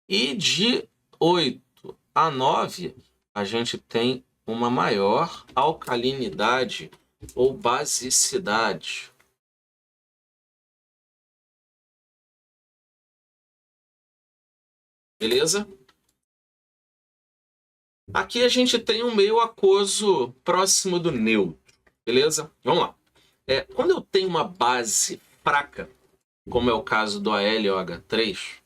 E de 8 a 9, a gente tem uma maior alcalinidade ou basicidade. Beleza? Aqui a gente tem um meio aquoso próximo do neutro. Beleza? Vamos lá. Quando eu tenho uma base fraca, como é o caso do AlOH3,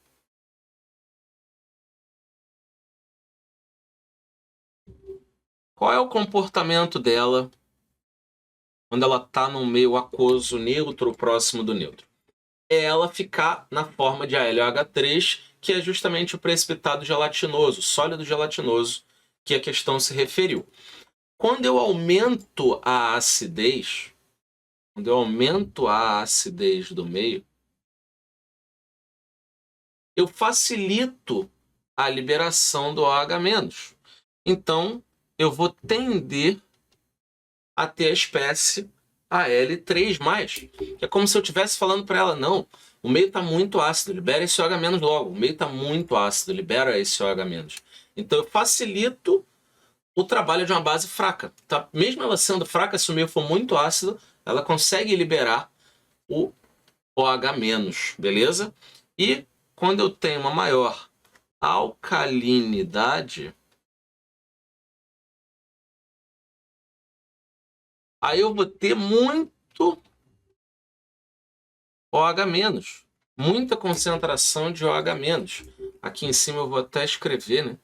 qual é o comportamento dela quando ela está num meio aquoso neutro próximo do neutro? É ela ficar na forma de AlOH3, que é justamente o precipitado gelatinoso, sólido gelatinoso, que a questão se referiu. Quando eu aumento a acidez, do meio, eu facilito a liberação do OH-. Então, eu vou tender a ter a espécie Al3+, que é como se eu estivesse falando para ela, não, o meio está muito ácido, libera esse OH- logo, o meio está muito ácido, libera esse OH-. Então, eu facilito o trabalho de uma base fraca. Tá? Mesmo ela sendo fraca, se o meio for muito ácido, ela consegue liberar o OH-, beleza? E quando eu tenho uma maior alcalinidade, aí eu vou ter muito OH-, muita concentração de OH-. Aqui em cima eu vou até escrever, né,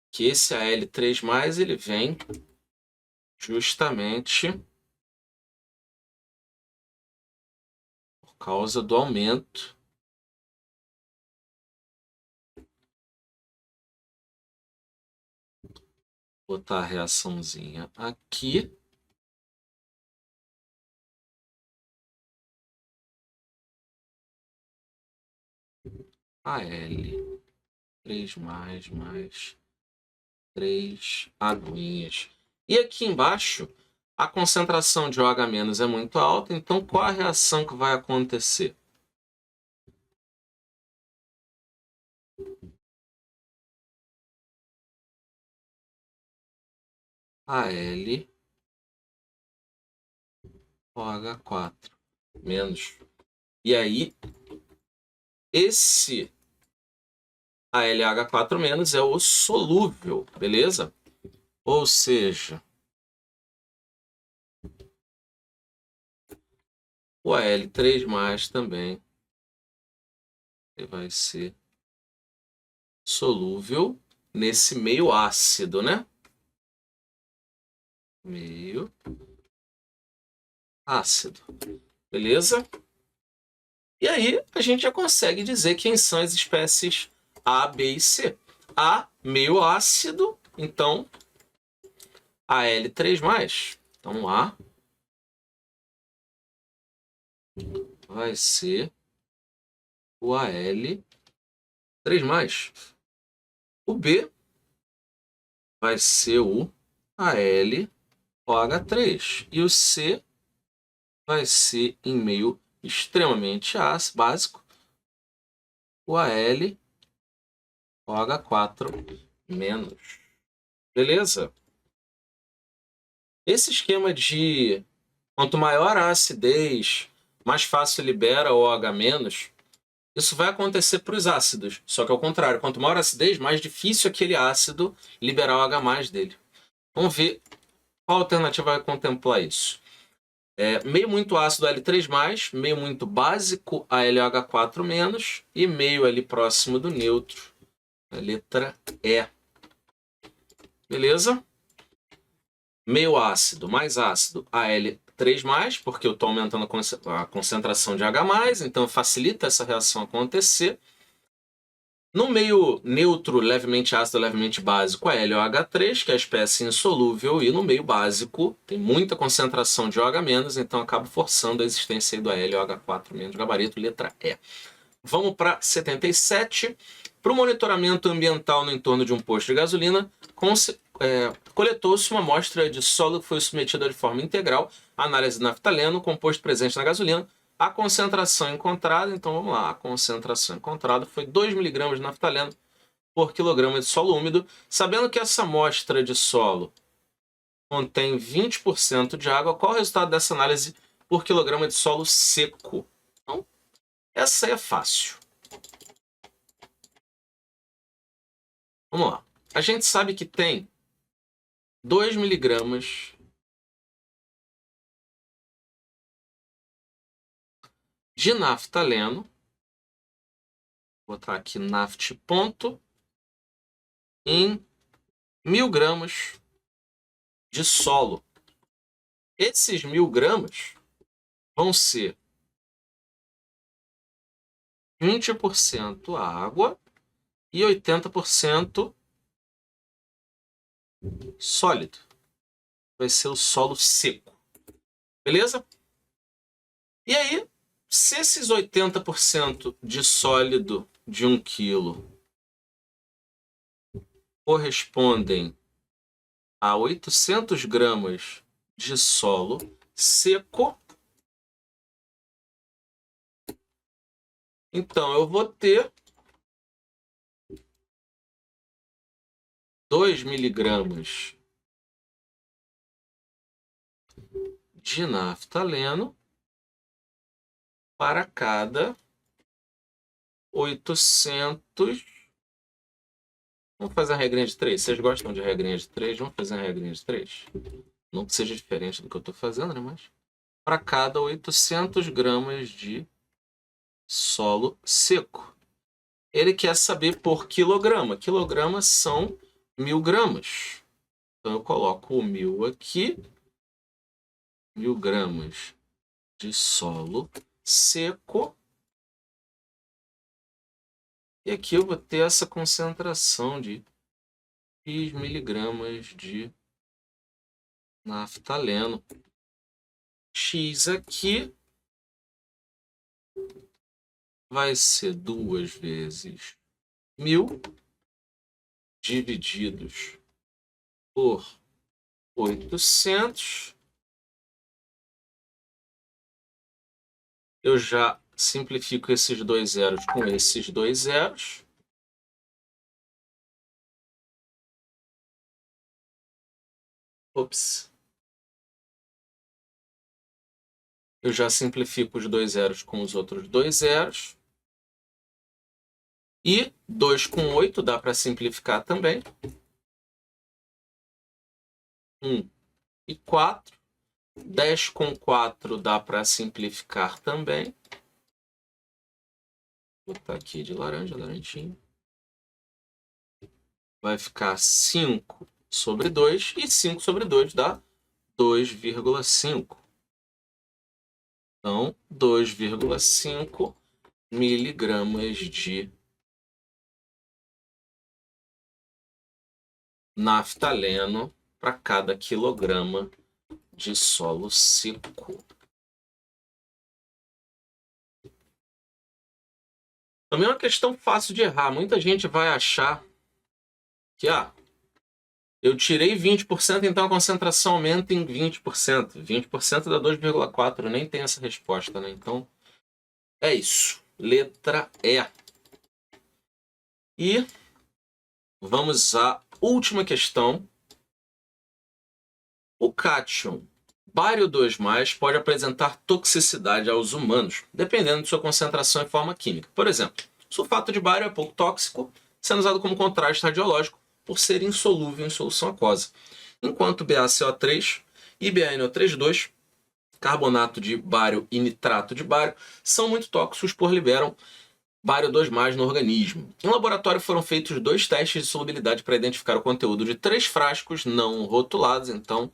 que esse Al3+, ele vem justamente por causa do aumento vou botar a reaçãozinha aqui. Al3+, mais 3 aguinhas. E aqui embaixo, a concentração de OH- é muito alta, então qual a reação que vai acontecer? Al OH4 menos. E aí, esse AlH4 menos é o solúvel, beleza? Ou seja, o Al3+ também vai ser solúvel nesse meio ácido, né? Meio ácido, beleza? E aí a gente já consegue dizer quem são as espécies A, B e C. A, meio ácido, então Al3+. Então A vai ser o Al3+. O B vai ser o AlOH3. E o C vai ser, em meio extremamente básico, o AlOH4 menos. Beleza? Esse esquema de quanto maior a acidez, mais fácil libera o OH-, isso vai acontecer para os ácidos. Só que ao contrário, quanto maior a acidez, mais difícil aquele ácido liberar o OH+ dele. Vamos ver qual alternativa vai contemplar isso. Meio muito ácido Al3+, meio muito básico AlOH4-, e meio ali próximo do neutro, a letra E. Beleza? Meio ácido, mais ácido, Al3+, porque eu estou aumentando a concentração de H+, então facilita essa reação acontecer. No meio neutro, levemente ácido, levemente básico, a LOH3, que é a espécie insolúvel, e no meio básico tem muita concentração de OH-, então acaba forçando a existência do LOH4-, gabarito, letra E. Vamos para 77. Para o monitoramento ambiental no entorno de um posto de gasolina, coletou-se uma amostra de solo que foi submetida de forma integral à análise de naftaleno, composto presente na gasolina. A concentração encontrada, então vamos lá, a concentração encontrada foi 2 mg de naftaleno por quilograma de solo úmido, sabendo que essa amostra de solo contém 20% de água. Qual o resultado dessa análise por quilograma de solo seco? Então, essa é fácil. Vamos lá. A gente sabe que tem 2 mg de naftaleno. Vou botar aqui naft ponto em 1.000 gramas de solo. Esses 1.000 gramas vão ser 20% água e 80% sólido. Vai ser o solo seco. Beleza? E aí, se esses 80% de sólido de 1 quilo correspondem a 800 gramas de solo seco, então eu vou ter 2 miligramas de naftaleno para cada 800. Vamos fazer a regrinha de 3. Vocês gostam de regrinha de 3? Vamos fazer a regrinha de 3. Não que seja diferente do que eu estou fazendo, né? Mas para cada 800 gramas de solo seco. Ele quer saber por quilograma. Quilogramas são 1.000 gramas. Então eu coloco o 1.000 aqui. 1.000 gramas de solo seco. E aqui eu vou ter essa concentração de X miligramas de naftaleno. X aqui vai ser 2 vezes 1.000 divididos por 800. Eu já simplifico esses 2 zeros com esses 2 zeros. Ops. Eu já simplifico os dois zeros com os outros dois zeros. E 2 com 8 dá para simplificar também. 1 e 4. 10 com 4 dá para simplificar também. Vou botar aqui de laranja, laranjinha. Vai ficar 5 sobre 2. E 5 sobre 2 dá 2,5. Então, 2,5 miligramas de naftaleno para cada quilograma de solo seco. Também é uma questão fácil de errar. Muita gente vai achar que eu tirei 20%, então a concentração aumenta em 20%. 20% dá 2,4. Nem tem essa resposta, né? Então, é isso. Letra E. E vamos à última questão. O cátion bário 2+, pode apresentar toxicidade aos humanos, dependendo de sua concentração e forma química. Por exemplo, sulfato de bário é pouco tóxico, sendo usado como contraste radiológico por ser insolúvel em solução aquosa. Enquanto BaCO3 e BaNO3,2, carbonato de bário e nitrato de bário, são muito tóxicos por liberam bário 2+ no organismo. Em laboratório foram feitos 2 testes de solubilidade para identificar o conteúdo de 3 frascos não rotulados. Então,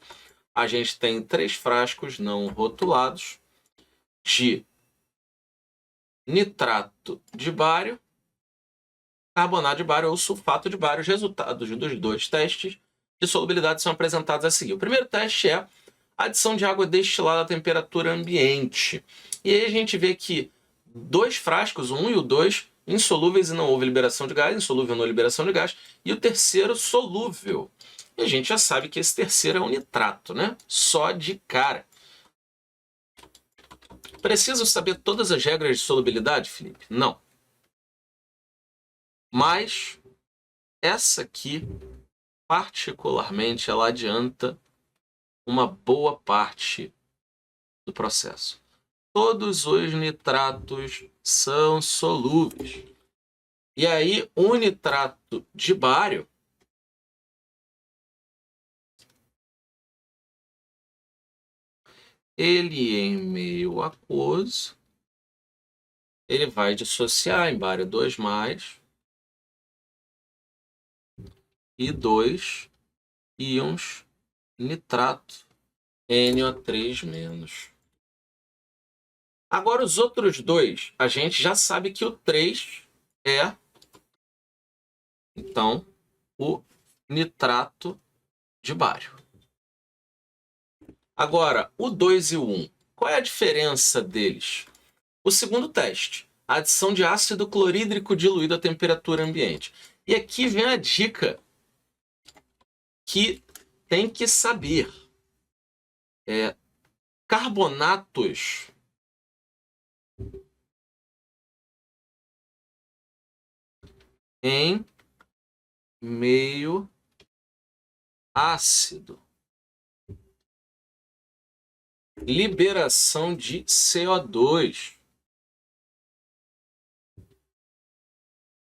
a gente tem 3 frascos não rotulados de nitrato de bário, carbonato de bário ou sulfato de bário. Os resultados dos 2 testes de solubilidade são apresentados a seguir. O primeiro teste é a adição de água destilada a temperatura ambiente. E aí a gente vê que 2 frascos, o 1 e o 2, insolúveis e não houve liberação de gás, insolúvel não liberação de gás, e o terceiro solúvel. E a gente já sabe que esse terceiro é um nitrato, né? Só de cara. Preciso saber todas as regras de solubilidade, Felipe? Não. Mas essa aqui, particularmente, ela adianta uma boa parte do processo. Todos os nitratos são solúveis. E aí, o nitrato de bário ele em meio aquoso, ele vai dissociar em bário 2+, e 2 íons nitrato NO3-. Agora, os outros dois, a gente já sabe que o 3 é, então, o nitrato de bário. Agora, o 2 e o 1, qual é a diferença deles? O segundo teste, a adição de ácido clorídrico diluído a temperatura ambiente. E aqui vem a dica que tem que saber. Carbonatos em meio ácido. Liberação de CO2.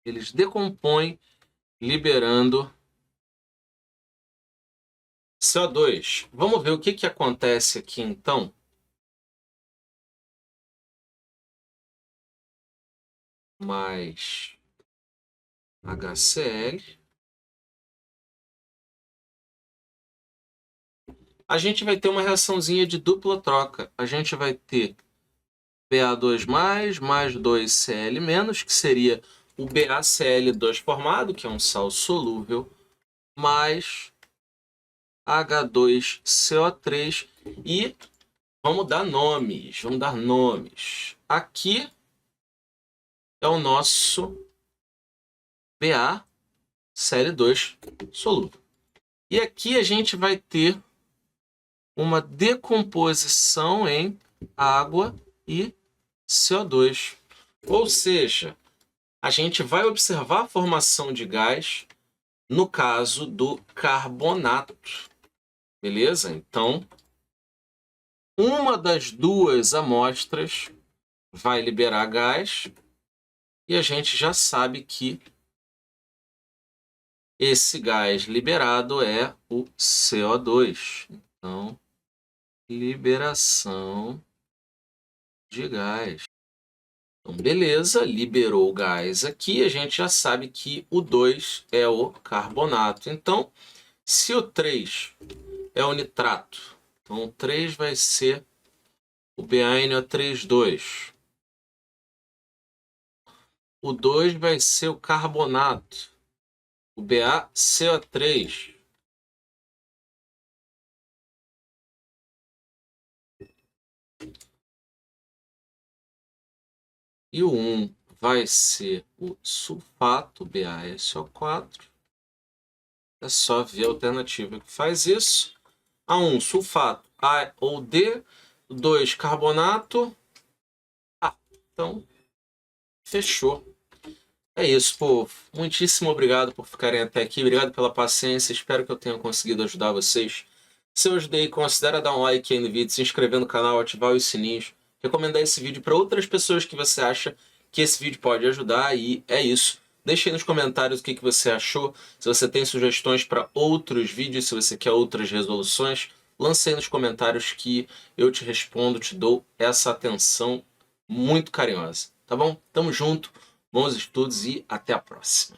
Eles decompõem liberando CO2. Vamos ver o que acontece aqui, então. Mais HCl. A gente vai ter uma reaçãozinha de dupla troca. A gente vai ter Ba2+, mais 2Cl-, que seria o BaCl2 formado, que é um sal solúvel, mais H2CO3. E vamos dar nomes. Aqui é o nosso BaCl2 solúvel. E aqui a gente vai ter uma decomposição em água e CO2. Ou seja, a gente vai observar a formação de gás no caso do carbonato. Beleza? Então, uma das duas amostras vai liberar gás e a gente já sabe que esse gás liberado é o CO2. Então, liberação de gás. Então, beleza, liberou o gás aqui, a gente já sabe que o 2 é o carbonato. Então, se o 3 é o nitrato, então o 3 vai ser o BaNO3,2. O 2 vai ser o carbonato, o BaCO3. E o 1 vai ser o sulfato, BaSO4. É só ver a alternativa que faz isso. A1, sulfato, A ou D. 2, carbonato. Então, fechou. É isso, povo. Muitíssimo obrigado por ficarem até aqui. Obrigado pela paciência. Espero que eu tenha conseguido ajudar vocês. Se eu ajudei, considere dar um like aí no vídeo, se inscrever no canal, ativar os sininhos, recomendar esse vídeo para outras pessoas que você acha que esse vídeo pode ajudar. E é isso. Deixe aí nos comentários o que você achou. Se você tem sugestões para outros vídeos, se você quer outras resoluções, lance aí nos comentários que eu te respondo, te dou essa atenção muito carinhosa. Tá bom? Tamo junto. Bons estudos e até a próxima.